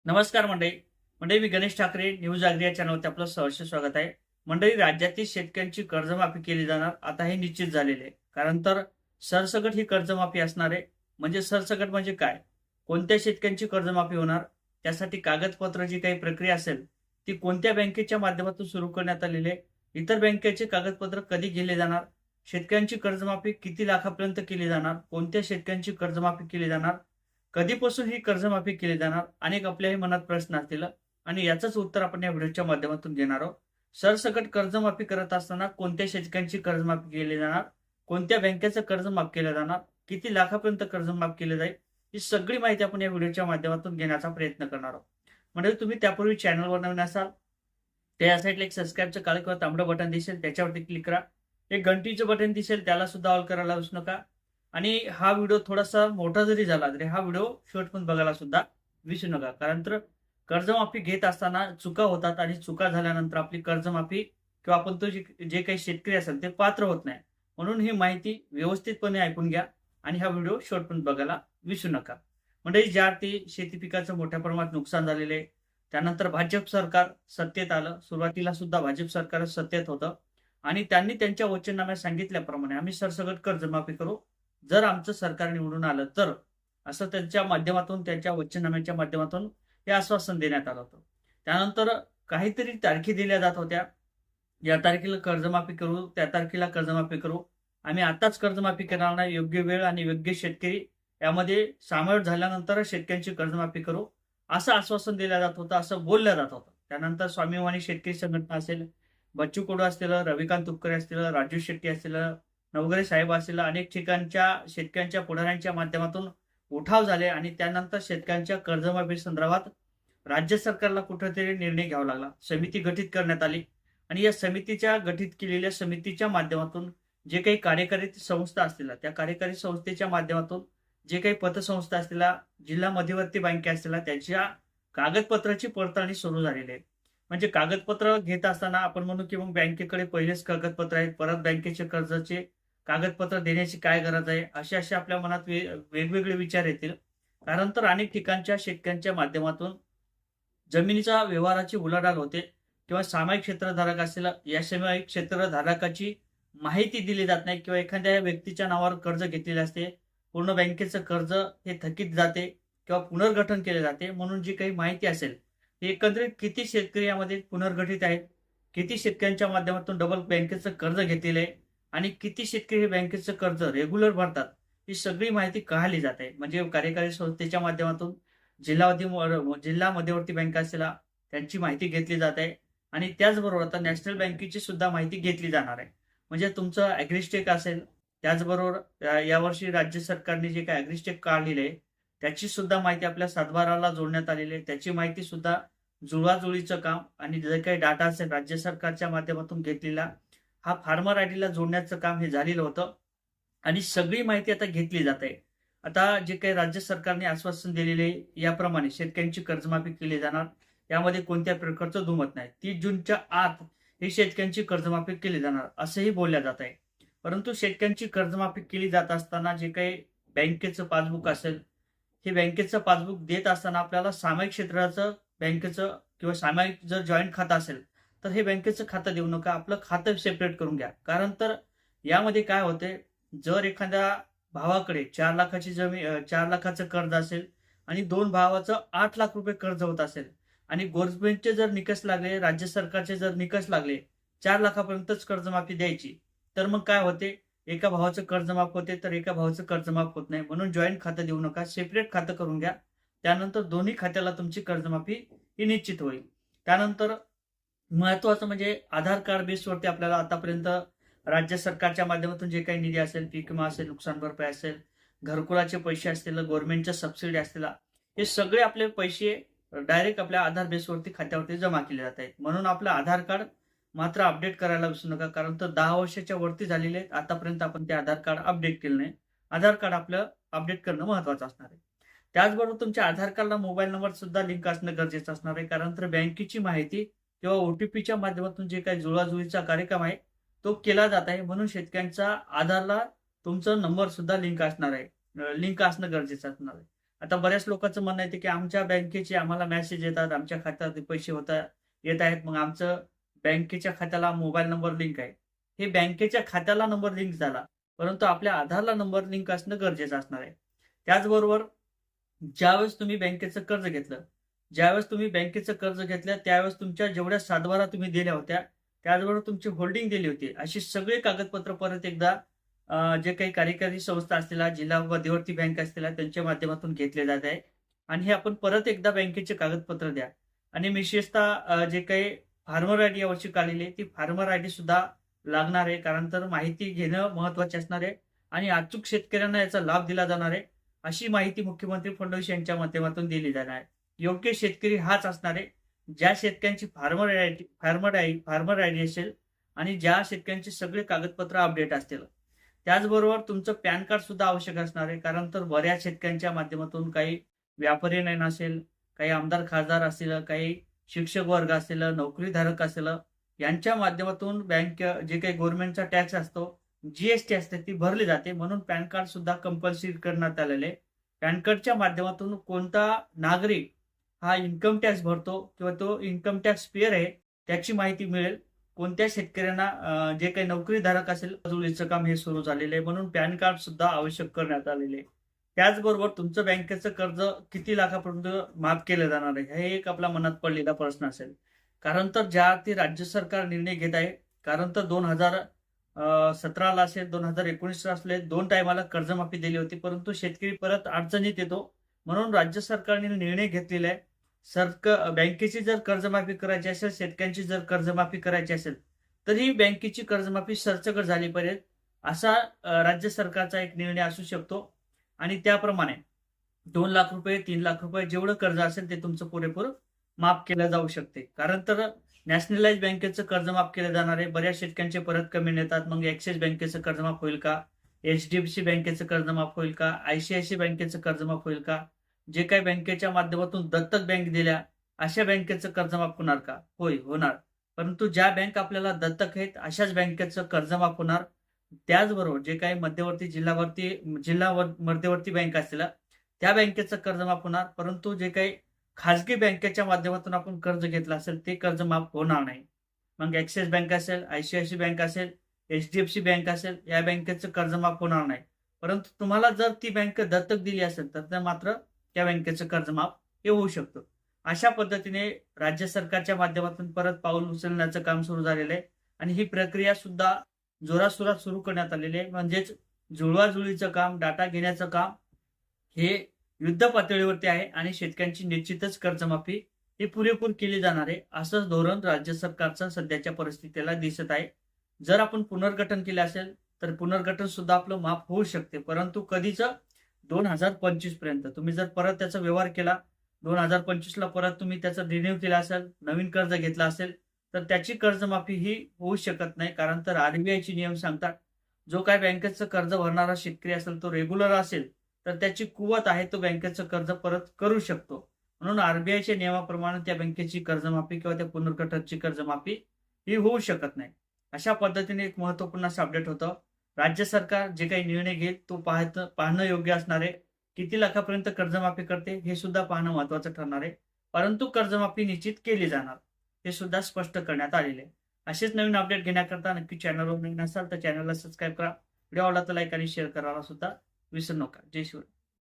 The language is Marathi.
नमस्कार मंडळी. मंडळी, मी गणेश ठाकरे, न्यूज आगरी या चॅनलवरती आपलं सहर्ष स्वागत आहे. मंडळी, राज्यातील शेतकऱ्यांची कर्जमाफी केली जाणार आता हे निश्चित झालेले आहे. कारण तर सरसकट ही कर्जमाफी असणार आहे. म्हणजे सरसकट म्हणजे काय? कोणत्या शेतकऱ्यांची कर्जमाफी होणार? त्यासाठी कागदपत्र जी काही प्रक्रिया असेल ती कोणत्या बँकेच्या माध्यमातून सुरू करण्यात आलेली आहे? इतर बँकेचे कागदपत्र कधी केले जाणार? शेतकऱ्यांची कर्जमाफी किती लाखापर्यंत केली जाणार? कोणत्या शेतकऱ्यांची कर्जमाफी केली जाणार? कधीपासून ही कर्जमाफी केली जाणार? अनेक आपल्याही मनात प्रश्न असतील आणि याचंच उत्तर आपण या व्हिडिओच्या माध्यमातून घेणार आहोत. सरसकट कर्जमाफी करत असताना कोणत्या शेतकऱ्यांची कर्जमाफी केली जाणार? कोणत्या बँकेचं कर्ज माफ केलं जाणार? किती लाखापर्यंत कर्ज माफ केले जाईल? ही सगळी माहिती आपण या व्हिडिओच्या माध्यमातून घेण्याचा प्रयत्न करणार आहोत. म्हणजे तुम्ही त्यापूर्वी चॅनलवर नवीन असाल तर या साईडला एक सबस्क्राईबचं काळं किंवा तांबडं बटन दिसेल, त्याच्यावरती क्लिक करा. एक घंटीचं बटन दिसेल, त्याला सुद्धा ऑल करायला विसरू नका. आणि हा व्हिडिओ थोडासा मोठा जरी झाला तरी हा व्हिडिओ शेवटपर्यंत बघायला सुद्धा विसरू नका. कारण तर कर्जमाफी घेत असताना चुका होतात आणि चुका झाल्यानंतर आपली कर्जमाफी किंवा आपण तो जे जे काही शेतकरी असेल ते पात्र होत नाही. म्हणून ही माहिती व्यवस्थितपणे ऐकून घ्या आणि हा व्हिडिओ शेवटपर्यंत बघायला विसरू नका. म्हणजे ज्या अर्थी शेती पिकाचं मोठ्या प्रमाणात नुकसान झालेले आहे, त्यानंतर भाजप सरकार सत्तेत आलं. सुरुवातीला सुद्धा भाजप सरकार सत्तेत होतं आणि त्यांनी त्यांच्या वचननाम्यात सांगितल्याप्रमाणे आम्ही सरसकट कर्जमाफी करू जर आमचं सरकार निवडून आलं तर, असं त्यांच्या माध्यमातून, त्यांच्या वचननाम्याच्या माध्यमातून हे आश्वासन देण्यात आलं होतं. त्यानंतर काहीतरी तारखी दिल्या जात होत्या. या तारखेला कर्जमाफी करू, त्या तारखेला कर्जमाफी करू. आम्ही आताच कर्जमाफी करणार नाही. योग्य वेळ आणि योग्य शेतकरी यामध्ये सामील झाल्यानंतरच शेतकऱ्यांची कर्जमाफी करू, असं आश्वासन दिलं जात होतं, असं बोललं जात होतं. त्यानंतर स्वाभिमानी शेतकरी संघटना असेल, बच्चू कडू असतील, रविकांत तुपकर असतील, राजू शेट्टी असतील, नवघरे साहेब असतील, अनेक ठिकाणच्या शेतकऱ्यांच्या पुढाऱ्यांच्या माध्यमातून उठाव झाले आणि त्यानंतर शेतकऱ्यांच्या कर्जमाफी संदर्भात राज्य सरकारला कुठेतरी निर्णय घ्यावा लागला. समिती गठीत करण्यात आली आणि या समितीच्या गठीत केलेल्या समितीच्या माध्यमातून जे काही कार्यकारी संस्था असतील, त्या कार्यकारी संस्थेच्या माध्यमातून जे काही पतसंस्था असतील, जिल्हा मध्यवर्ती बँका असतील, त्यांच्या कागदपत्राची पडताळणी सुरू झालेली आहे. म्हणजे कागदपत्र घेत असताना आपण म्हणू की मग बँकेकडे पहिलेच कागदपत्र आहेत, परत बँकेचे कर्जाचे कागदपत्र देण्याची काय गरज आहे? असे आपल्या मनात वेगवेगळे विचार येतील. कारण तर अनेक ठिकाणच्या शेतकऱ्यांच्या माध्यमातून जमिनीच्या व्यवहाराची उलाढाल होते किंवा सामायिक क्षेत्रधारक असेल, या सामायिक क्षेत्रधारकाची माहिती दिली जात नाही किंवा एखाद्या व्यक्तीच्या नावावर कर्ज घेतलेले असते. पूर्ण बँकेचं कर्ज हे थकीत जाते किंवा पुनर्गठन केले जाते. म्हणून जी काही माहिती असेल, ही एकंदरीत किती शेतकरी यामध्ये पुनर्गठित आहेत, किती शेतकऱ्यांच्या माध्यमातून डबल बँकेचं कर्ज घेतलेलं आहे आणि किती शेतकरी हे बँकेचं कर्ज रेग्युलर भरतात, ही सगळी माहिती कळाली जाते. म्हणजे कार्यकारी संस्थेच्या माध्यमातून जिल्हा मध्यवर्ती बँका असतील, त्यांची माहिती घेतली जात आहे आणि त्याचबरोबर आता नॅशनल बँकेची सुद्धा माहिती घेतली जाणार आहे. म्हणजे तुमचं ॲग्रीस्टेक असेल, त्याचबरोबर यावर्षी राज्य सरकारने जे काही ॲग्रीस्टेक काढलेले आहे, त्याची सुद्धा माहिती आपल्या सातबाराला जोडण्यात आलेली आहे. त्याची माहिती सुद्धा जुळवाजुळीचं काम आणि जे काही डाटा असेल राज्य सरकारच्या माध्यमातून घेतलेला, हा फार्मर आयडीला जोडण्याचं काम हे झालेलं होतं आणि सगळी माहिती आता घेतली जात आहे. आता जे काही राज्य सरकारने आश्वासन दिलेले याप्रमाणे शेतकऱ्यांची कर्जमाफी केली जाणार. यामध्ये कोणत्या प्रकारचं दुमत नाही. 30 जूनच्या आत ही शेतकऱ्यांची कर्जमाफी केली जाणार असंही बोलल्या जात आहे. परंतु शेतकऱ्यांची कर्जमाफी केली जात असताना जे काही बँकेचं पासबुक असेल, हे बँकेचं पासबुक देत असताना आपल्याला सामायिक क्षेत्राचं बँकेचं किंवा सामायिक जर जॉईंट खातं असेल तर हे बँकेचं खातं देऊ नका. आपलं खातं सेपरेट करून घ्या. कारण तर यामध्ये काय होते, जर एखाद्या भावाकडे 4 लाखाची जमीन 4 लाखाचं कर्ज असेल आणि 2 भावाचं 8 लाख रुपये कर्ज होत असेल आणि गव्हर्नमेंटचे जर निकष लागले, राज्य सरकारचे जर निकष लागले 4 लाखापर्यंतच कर्जमाफी द्यायची, तर मग काय होते, एका भावाचं कर्ज माफ होते तर एका भावाचं कर्ज माफ होत नाही. म्हणून जॉईंट खातं देऊ नका, सेपरेट खातं करून घ्या. त्यानंतर दोन्ही खात्याला तुमची कर्जमाफी ही निश्चित होईल. त्यानंतर महत्वाचं म्हणजे आधार कार्ड बेसवरती आपल्याला आतापर्यंत राज्य सरकारच्या माध्यमातून जे काही निधी असेल, पीक विमा असेल, नुकसान भरपाई असेल, घरकुलाचे पैसे असतील, गव्हर्नमेंटच्या सबसिडी असतील, हे सगळे आपले पैसे डायरेक्ट आपल्या आधार बेसवरती खात्यावरती जमा केले जात आहेत. म्हणून आपलं आधार कार्ड मात्र अपडेट करायला विसरू नका. कारण तर 10 वर्षाच्या वरती झालेले आहेत, आतापर्यंत आपण ते आधार कार्ड अपडेट केलं नाही. आधार कार्ड आपलं अपडेट करणं महत्वाचं असणार आहे. त्याचबरोबर तुमच्या आधार कार्डला मोबाईल नंबर सुद्धा लिंक असणं गरजेचं असणार आहे. कारण तर बँकेची माहिती किंवा ओटीपीच्या माध्यमातून जे काही जुळवाजुळीचा कार्यक्रम आहे तो केला जात आहे. म्हणून शेतकऱ्यांचा आधारला तुमचा नंबर सुद्धा लिंक असणार आहे, लिंक असणं गरजेचं असणार आहे. आता बऱ्याच लोकांचं म्हणणं येते, की आमच्या बँकेचे आम्हाला मेसेज येतात, आमच्या खात्यात पैसे येत आहेत. मग आमचं बँकेच्या खात्याला मोबाईल नंबर लिंक आहे. हे बँकेच्या खात्याला नंबर लिंक झाला, परंतु आपल्या आधारला नंबर लिंक असणं गरजेचं असणार आहे. त्याचबरोबर ज्यावेळेस तुम्ही बँकेचं कर्ज घेतलं, ज्यावेळेस तुम्ही बँकेचं कर्ज घेतलं, त्यावेळेस तुमच्या जेवढ्या सातबारा तुम्ही दिल्या होत्या, त्याचबरोबर तुमची होल्डिंग दिली होती. अशी सगळी कागदपत्र परत एकदा जे काही कार्यकारी संस्था असतील, जिल्हा मध्यवर्ती बँक असतील, त्यांच्या माध्यमातून घेतले जात आहे. आणि हे आपण परत एकदा बँकेचे कागदपत्र द्या. आणि विशेषतः जे काही फार्मर आयडी यावर्षी काढलेली आहे, ती फार्मर आयडी सुद्धा लागणार आहे. कारण तर माहिती घेणं महत्त्वाचे असणार आहे आणि अचूक शेतकऱ्यांना याचा लाभ दिला जाणार आहे. अशी माहिती मुख्यमंत्री फडणवीस यांच्या माध्यमातून दिली जाणार आहे. योग्य शेतकरी हाच असणार आहे, ज्या शेतकऱ्यांची फार्मर आयडी असेल आणि ज्या शेतकऱ्यांचे सगळे कागदपत्र अपडेट असतील. त्याचबरोबर तुमचं पॅन कार्ड सुद्धा आवश्यक असणार आहे. कारण तर बऱ्याच शेतकऱ्यांच्या माध्यमातून काही व्यापारी नाही नसेल, काही आमदार खासदार असतील, काही शिक्षक वर्ग असेल, नोकरीधारक असेल, यांच्या माध्यमातून बँक जे काही गव्हर्नमेंटचा टॅक्स असतो, जी-एस-टी असते ती भरली जाते. म्हणून पॅन कार्ड सुद्धा कंपल्सरी करण्यात आलेले आहे. पॅन कार्डच्या माध्यमातून कोणता नागरिक हा इन्कम टॅक्स भरतो किंवा तो इन्कम टॅक्स पेअर आहे त्याची माहिती मिळेल. कोणत्या शेतकऱ्यांना जे काही नोकरीधारक असेल, जुळीचं काम हे सुरू झालेलं आहे. म्हणून पॅन कार्ड सुद्धा आवश्यक करण्यात आलेले आहे. त्याचबरोबर तुमचं बँकेचं कर्ज किती लाखापर्यंत माफ केलं जाणार आहे, हे एक आपल्या मनात पडलेला प्रश्न असेल. कारण तर ज्या ते राज्य सरकार निर्णय घेत आहे, कारण तर 2017ला असेल, 2019ला असले 2 टायमाला कर्जमाफी दिली होती, परंतु शेतकरी परत अडचणीत येतो. म्हणून राज्य सरकारने निर्णय घेतलेला आहे. बँकेची जर कर्जमाफी करायची असेल, शेतकऱ्यांची जर कर्जमाफी करायची असेल, तरी बँकेची कर्जमाफी सरसकट झाली पाहिजे, असा राज्य सरकारचा एक निर्णय असू शकतो. आणि त्याप्रमाणे 2 लाख रुपये, 3 लाख रुपये जेवढं कर्ज असेल ते तुमचं पुरेपूर माफ केलं जाऊ शकते. कारण तर नॅशनलाइज बँकेचं कर्ज माफ केलं जाणार आहे. बऱ्याच शेतकऱ्यांचे परत कमी येतात. मग ॲक्सिस बँकेचं कर्ज माफ होईल का? एच-डी-एफ-सी बँकेचं कर्ज माफ होईल का? आय-सी-आय-सी बँकेचं कर्ज माफ होईल का? जे काही बँकेच्या माध्यमातून दत्तक बँक दिल्या, अशा बँकेचं कर्ज माफ होणार का? होय, होणार. परंतु ज्या बँक आपल्याला दत्तक आहेत, अशाच बँकेचं कर्ज माफ होणार. त्याचबरोबर जे काही जिल्हा मध्यवर्ती बँक असतील, त्या बँकेचं कर्ज माफ होणार. परंतु जे काही खाजगी बँकेच्या माध्यमातून आपण कर्ज घेतलं असेल, ते कर्ज माफ होणार नाही. मग ॲक्सिस बँक असेल, आय-सी-आय-सी बँक असेल, एच-डी-एफ-सी बँक असेल, या बँकेचं कर्ज माफ होणार नाही. परंतु तुम्हाला जर ती बँक दत्तक दिली असेल, तर मात्र त्या बँकेचं कर्ज माफ हे होऊ शकतं. अशा पद्धतीने राज्य सरकारच्या माध्यमातून परत पाऊल उचलण्याचं काम सुरू झालेलं आहे आणि ही प्रक्रिया सुद्धा जोराशोरात सुरू करण्यात आलेली आहे. म्हणजेच जुळवाजुळीचं काम, डाटा घेण्याचं काम हे युद्ध पातळीवरती आहे आणि शेतकऱ्यांची निश्चितच कर्जमाफी ही पुरेपूर केली जाणार आहे, असंच धोरण राज्य सरकारचं सध्याच्या परिस्थितीला दिसत आहे. जर आपण पुनर्गठन केले असेल, तर पुनर्गठन सुद्धा आपलं माफ होऊ शकते. परंतु कधीच 2025 पर्यंत. तुम्ही जर परत त्याचा व्यवहार केला, 2025ला परत तुम्ही त्याचा रिन्यू केला असेल, नवीन कर्ज घेतला असेल, तर त्याची कर्जमाफी ही होऊ शकत नाही. कारण तर आरबीआयचे नियम सांगतात, जो काय बँकेचं कर्ज भरणारा शेतकरी असेल, तो रेग्युलर असेल, तर त्याची कुवत आहे, तो बँकेचं कर्ज परत करू शकतो. म्हणून आरबीआयच्या नियमाप्रमाणे त्या बँकेची कर्जमाफी किंवा त्या पुनर्गठनची कर्जमाफी ही होऊ शकत नाही. अशा पद्धतीने एक महत्त्वपूर्ण असं अपडेट होतं. राज्य सरकार जे काही निर्णय घेईल तो पाहणं योग्य असणार आहे. किती लाखापर्यंत कर्जमाफी करते हे सुद्धा पाहणं महत्त्वाचं ठरणार आहे. परंतु कर्जमाफी निश्चित केली जाणार, हे सुद्धा स्पष्ट करण्यात आलेले आहे. असेच नवीन अपडेट घेण्याकरता नक्की चॅनलवर नवीन असाल तर चॅनलला सबस्क्राईब करा. व्हिडिओ आवडला तर लाईक आणि शेअर करायला सुद्धा विसरू नका. जय शिवराय.